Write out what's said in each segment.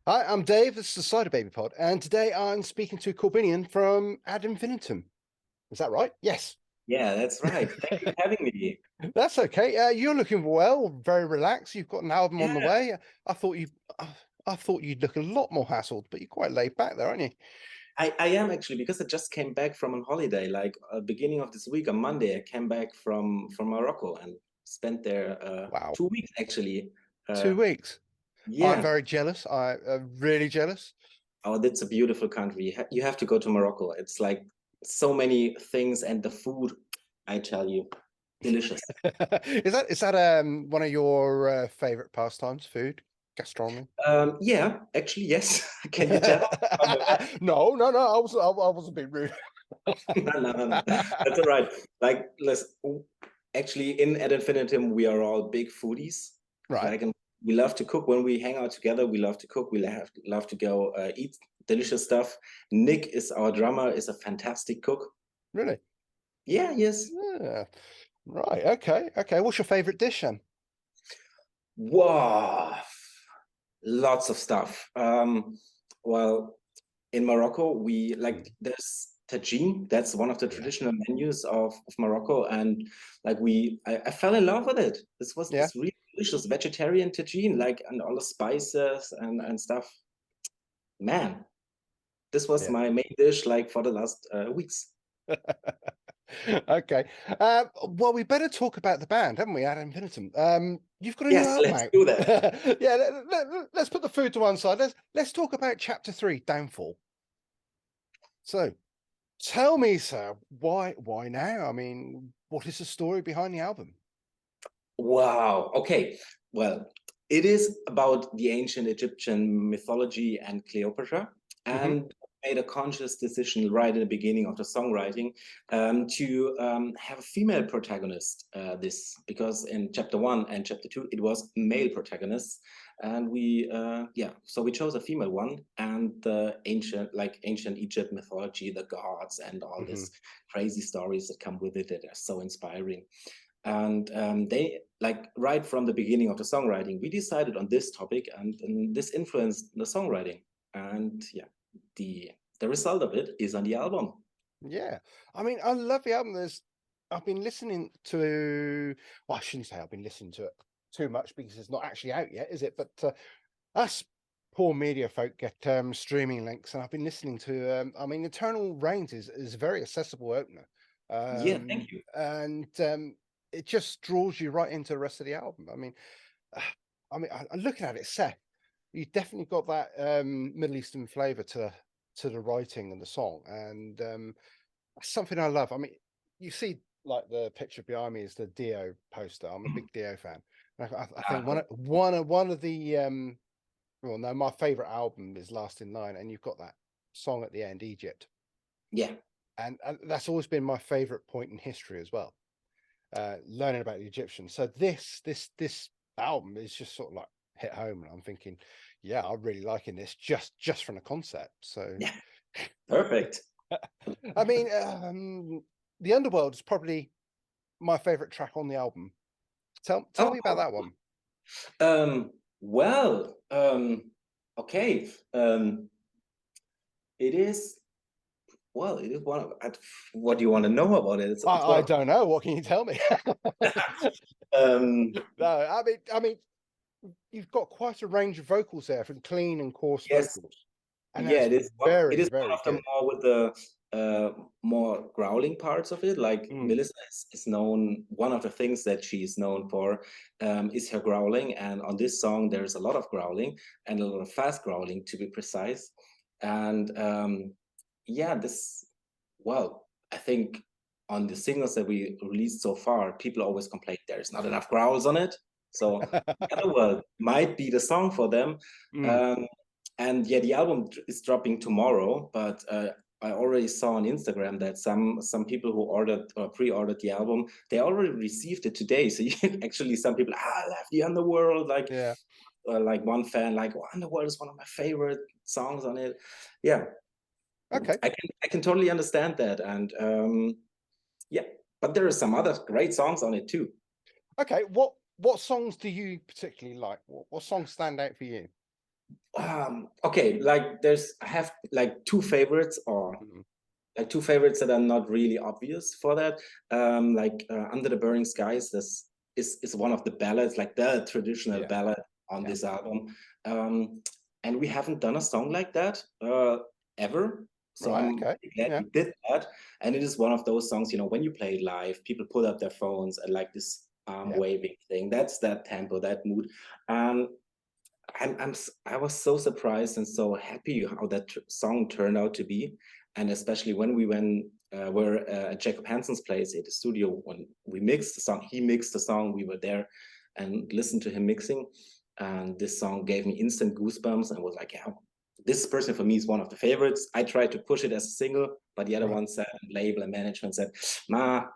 Hi, I'm Dave. This is the Cyderbaby Pod, and today I'm speaking to Korbinian from Ad Infinitum. Is that right? Yes. Yeah, that's right. Thank you for having me. That's okay. You're looking well, very relaxed. You've got an album on the Yeah, way. I thought you, I thought you'd look a lot more hassled, but you're quite laid back there, aren't you? I am actually because I just came back from a holiday. Like beginning of this week on Monday, I came back from Morocco and spent there Wow, 2 weeks actually. Uh, 2 weeks. I'm yeah. very jealous. I'm really jealous. Oh, that's a beautiful country. You have to go to Morocco. It's like so many things and the food, I tell you, delicious. Is that one of your favorite pastimes? Food, gastronomy? Yeah, actually, yes. Can you tell? No. I was a bit rude. No, no, no, no. That's all right. Like, let's actually in Ad Infinitum, we are all big foodies. Right. Like, and we love to cook. When we hang out together, we love to cook. We love to go eat delicious stuff. Nick is our drummer, is a fantastic cook. Really? Yeah, yes. Yeah. Right. Okay. Okay. What's your favorite dish then? Wow, lots of stuff. Well, in Morocco, we like Mm. there's tagine. That's one of the Yeah. traditional menus of Morocco, and like I fell in love with it. This was Yeah. this really delicious vegetarian tagine, like and all the spices and stuff. Man, this was Yeah. my main dish like for the last weeks. Okay. Well, we better talk about the band, haven't we? Ad Infinitum. You've got a new Yes, album let's out. do that. Yeah. Let's put the food to one side. Let's talk about Chapter 3, Downfall. So, tell me, sir, why now? I mean, what is the story behind the album? Wow. Okay. Well, it is about the ancient Egyptian mythology and Cleopatra, Hmm. and made a conscious decision right in the beginning of the songwriting to have a female protagonist. This because in chapter one and chapter two it was male protagonists, and so we chose a female one, and the ancient Egypt mythology, the gods, and all Hmm. this crazy stories that come with it that are so inspiring. And they like right from the beginning of the songwriting we decided on this topic, and this influenced the songwriting. And yeah, the result of it is on the album. Yeah. I mean, I love the album. I've been listening to, well, I shouldn't say I've been listening to it too much because it's not actually out yet, is it? But us poor media folk get streaming links, and I've been listening to, I mean, Eternal Rains is a very accessible opener. Yeah, thank you. And it just draws you right into the rest of the album. I'm looking at it, Seth, you definitely got that Middle Eastern flavor to the writing and the song, and that's something I love. I mean, you see, like the picture behind me is the Dio poster. I'm a big Dio fan. I think uh, one of the well, no, my favorite album is Last in Line, and you've got that song at the end, Egypt, yeah. and that's always been my favorite point in history as well. Learning about the Egyptians. So this album is just sort of like hit home, and I'm thinking, yeah, I'm really liking this just from the concept. So, Yeah, perfect. I mean, the Underworld is probably my favorite track on the album. Tell Oh, me about that one. well, okay. It is, well, it is one of what do you want to know about it? It's one I of don't know. What can you tell me? um No, I mean, you've got quite a range of vocals there, from clean and coarse yes. vocals, and Yeah, that's it very, is one very of the good. more with the more growling parts of it. Like Mm, Melissa is known, one of the things that she's known for is her growling. And on this song, there's a lot of growling and a lot of fast growling to be precise. And yeah, well, I think on the singles that we released so far, people always complain there's not enough growls on it. So Underworld might be the song for them. mm. Um, and yeah, the album is dropping tomorrow, but I already saw on Instagram that some people who ordered or pre-ordered the album, they already received it today. So you actually some people, I love the Underworld, Yeah. like one fan, like oh, Underworld is one of my favorite songs on it. Yeah, Okay. I can totally understand that, and yeah, but there are some other great songs on it too. Okay. What songs do you particularly like? What songs stand out for you? Okay, like I have like two favorites, or Mhm. like two favorites that are not really obvious for that. Under the Burning Skies, this is one of the ballads, like the traditional Yeah. ballad on Yeah. this album. And we haven't done a song like that ever. So Right. I'm Okay. really glad Yeah. we did that. And it is one of those songs, you know, when you play it live, people put up their phones and like this arm Yeah. waving thing. That's that tempo, that mood. Um, I was so surprised and so happy how that song turned out to be, and especially when we were at Jacob Hansen's place at the studio when we mixed the song. He mixed the song. We were there and listened to him mixing, and this song gave me instant goosebumps and was like, yeah, this person for me is one of the favorites. I tried to push it as a single, but the other Right. one said, label and management said, nah,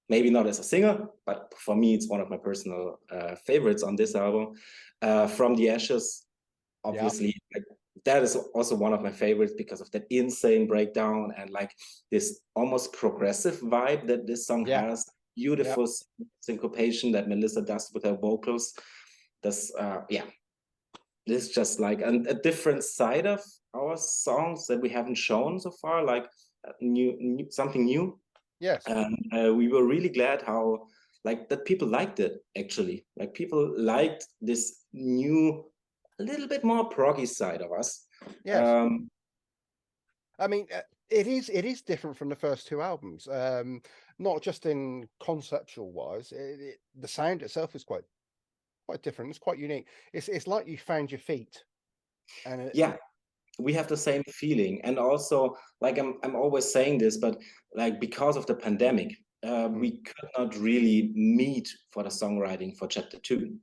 maybe not as a singer, but for me, it's one of my personal favorites on this album. From the Ashes, Yeah. obviously, like, that is also one of my favorites because of that insane breakdown and like this almost progressive vibe that this song Yeah. has. Yeah. Beautiful syncopation that Melissa does with her vocals. Yeah, this is just like a different side of our songs that we haven't shown so far, like something new. Yes. And we were really glad how like that people liked it, actually. Like people liked this new, a little bit more proggy side of us. Yes. um I mean, it is different from the first two albums. Not just in conceptual wise. The sound itself is quite different. It's quite unique. It's like you found your feet, and yeah, we have the same feeling. And also, like, I'm always saying this, but like because of the pandemic, mm, we could not really meet for the songwriting for chapter 2.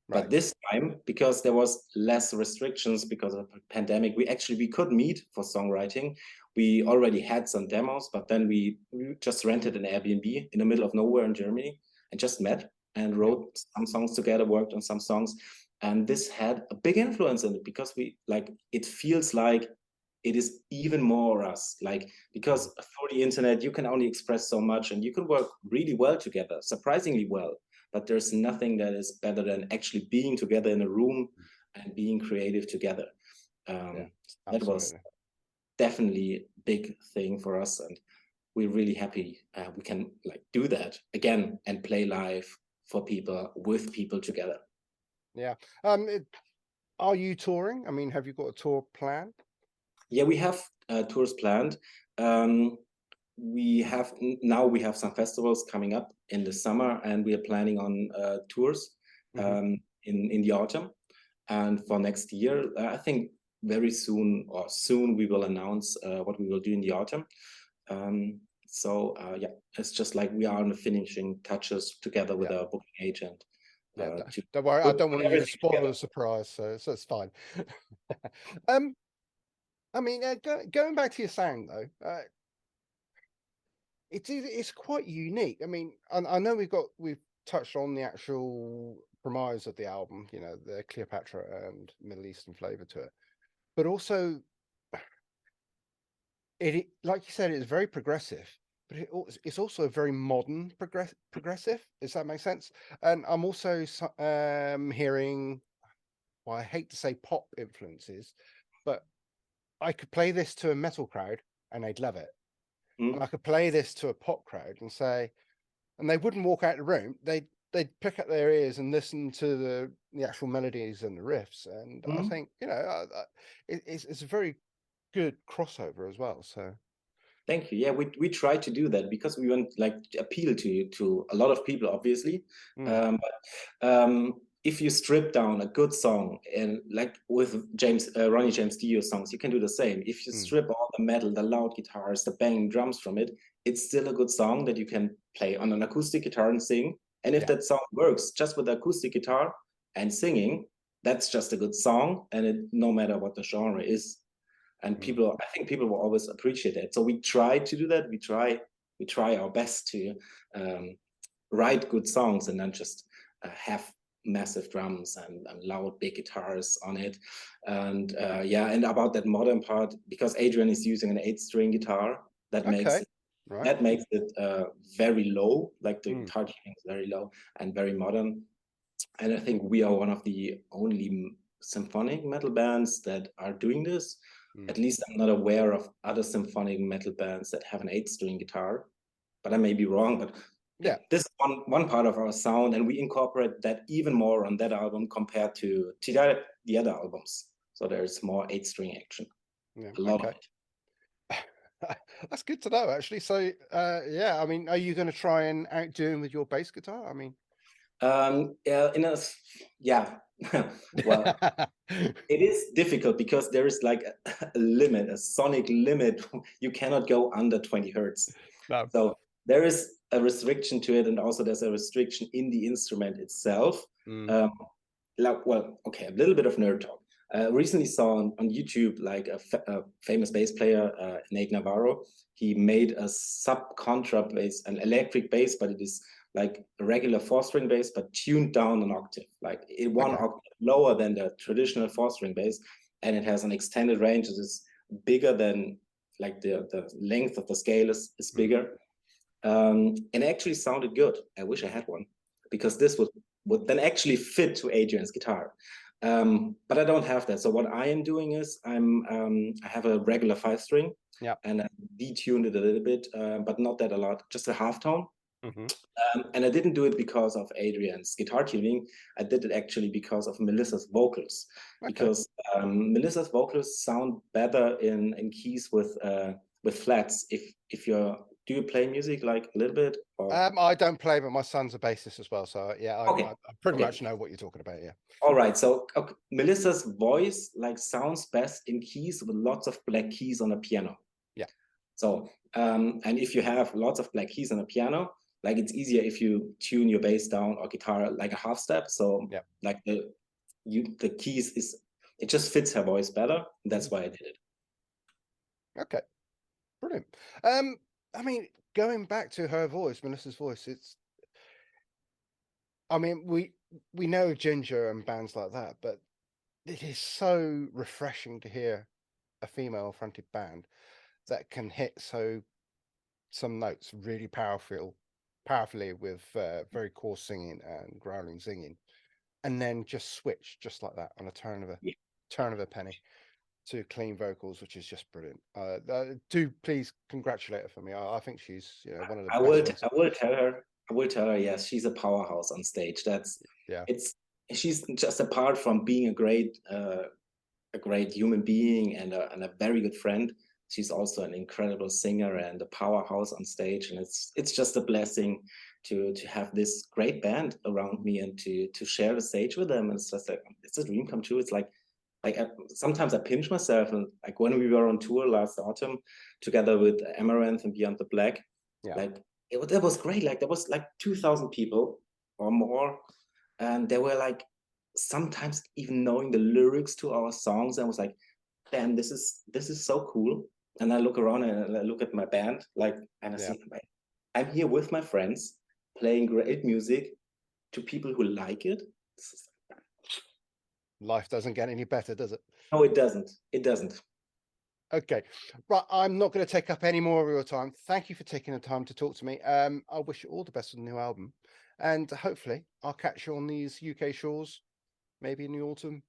But right. this time, because there was less restrictions because of the pandemic, we could meet for songwriting. We already had some demos, but then we just rented an Airbnb in the middle of nowhere in Germany and just met and Yeah. wrote some songs together, worked on some songs. And this had a big influence in it because it feels like it is even more us, like, because Mm, for the internet, you can only express so much and you can work really well together, surprisingly well. But there's nothing that is better than actually being together in a room and being creative together. yeah. That was Absolutely. definitely a big thing for us, and we're really happy we can like do that again and play live for people, with people together. Yeah. Are you touring? I mean, have you got a tour plan? Yeah, we have tours planned. Um, now we have some festivals coming up in the summer, and we are planning on tours Hmm. in the autumn. And for next year, I think very soon, or soon, we will announce what we will do in the autumn. Yeah, it's just like we are on the finishing touches together with Yeah. our booking agent Yeah. to Don't worry. I put don't want you to everything spoil together. the surprise, so it's fine. um, I mean, going back to your sound though, it's quite unique. I mean, I know we've touched on the actual premise of the album, you know, the Cleopatra and Middle Eastern flavor to it, but also like you said, it's very progressive, but it's also very modern progressive. Does that make sense? And I'm also hearing, well, I hate to say pop influences, but I could play this to a metal crowd and they'd love it. And Mm, I could play this to a pop crowd and say, and they wouldn't walk out of the room. They'd pick up their ears and listen to the actual melodies and the riffs. And I mm. think, you know, it's a very good crossover as well. So Thank you. Yeah, we try to do that because we want like to appeal to a lot of people, obviously. mm, If you strip down a good song, and like with Ronnie James Dio songs, you can do the same. If you mm, strip all the metal, the loud guitars, the banging drums from it, it's still a good song that you can play on an acoustic guitar and sing. And if yeah, that song works just with the acoustic guitar and singing, that's just a good song, and it no matter what the genre is. And mm, I think people will always appreciate it. So we try to do that. We try our best to um, write good songs and then just have massive drums and loud big guitars on it. And yeah, and about that modern part, because Adrian is using an 8-string guitar, that makes okay, it right, that makes it very low, like the mm, guitar tuning is very low and very modern. And I think we are one of the only symphonic metal bands that are doing this. Mm. At least I'm not aware of other symphonic metal bands that have an 8-string guitar, but I may be wrong. But Yeah, this is one part of our sound, and we incorporate that even more on that album compared to the other albums. So there's more 8-string action, yeah, a lot okay. of it. That's good to know, actually. So, yeah, I mean, are you going to try and outdo him with your bass guitar? I mean, yeah. Well, it is difficult because there is like a limit, a sonic limit. You cannot go under 20 hertz. No. So there is a restriction to it, and also there's a restriction in the instrument itself. Mm. Well, okay, a little bit of nerd talk. Recently saw on YouTube like a famous bass player, Nate Navarro. He made a sub-contra bass, an electric bass, but it is like a regular 4-string bass, but tuned down an octave, like one octave lower than the traditional 4-string bass, and it has an extended range that is bigger than, like, the length of the scale is bigger. And it actually sounded good. I wish I had one, because this would then actually fit to Adrian's guitar. But I don't have that. So what I am doing is I have a regular 5-string, and I detuned it a little bit, but not that a lot, just a half tone. And I didn't do it because of Adrian's guitar tuning. I did it actually because of Melissa's vocals, because Melissa's vocals sound better in keys with flats. If you're do you play music like a little bit? Or? I don't play, but my son's a bassist as well. So yeah, I pretty much know what you're talking about. Yeah. All right. So Melissa's voice like sounds best in keys with lots of black keys on a piano. Yeah. So and if you have lots of black keys on a piano, like it's easier if you tune your bass down or guitar like a half step. So like the keys it just fits her voice better. That's why I did it. Okay. Brilliant. I mean, going back to her voice, Melissa's voice, I mean, we know Ginger and bands like that, but it is so refreshing to hear a female fronted band that can hit some notes really powerfully with very coarse singing and growling singing, and then just switch just like that on a turn of a penny to clean vocals, which is just brilliant. Do please congratulate her for me. I think she's one of the best. I will tell her. Yes, she's a powerhouse on stage. She's just, apart from being a great human being and a very good friend, she's also an incredible singer and a powerhouse on stage. And it's just a blessing to have this great band around me and to share the stage with them. And it's just it's a dream come true. It's like sometimes I pinch myself, and like when we were on tour last autumn together with Amaranth and Beyond the Black, like that was great. Like there was like 2,000 people or more, and they were like sometimes even knowing the lyrics to our songs. And I was like, damn, this is so cool. And I look around and I look at my band, like, and I see I'm here with my friends playing great music to people who like it. Life doesn't get any better, does it? No, it doesn't. It doesn't. Okay, right. I'm not going to take up any more of your time. Thank you for taking the time to talk to me. I wish you all the best with the new album, and hopefully I'll catch you on these UK shores, maybe in the autumn,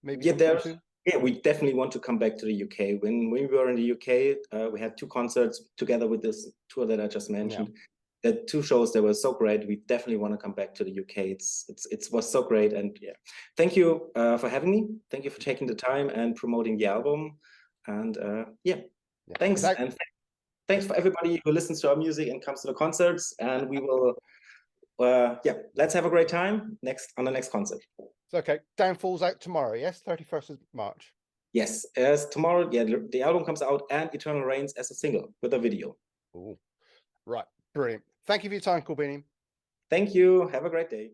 maybe sometime soon. Yeah, we definitely want to come back to the UK. When we were in the UK, we had 2 concerts together with this tour that I just mentioned. The 2 shows that were so great. We definitely want to come back to the UK. It was so great, and thank you for having me. Thank you for taking the time and promoting the album. And thanks. And thanks for everybody who listens to our music and comes to the concerts. And we will, let's have a great time on the next concert. It's okay. Downfall's out tomorrow, yes? 31st of March. Yes, tomorrow, the album comes out, and Eternal Reigns as a single with a video. Ooh. Right, brilliant. Thank you for your time, Korbinian. Thank you. Have a great day.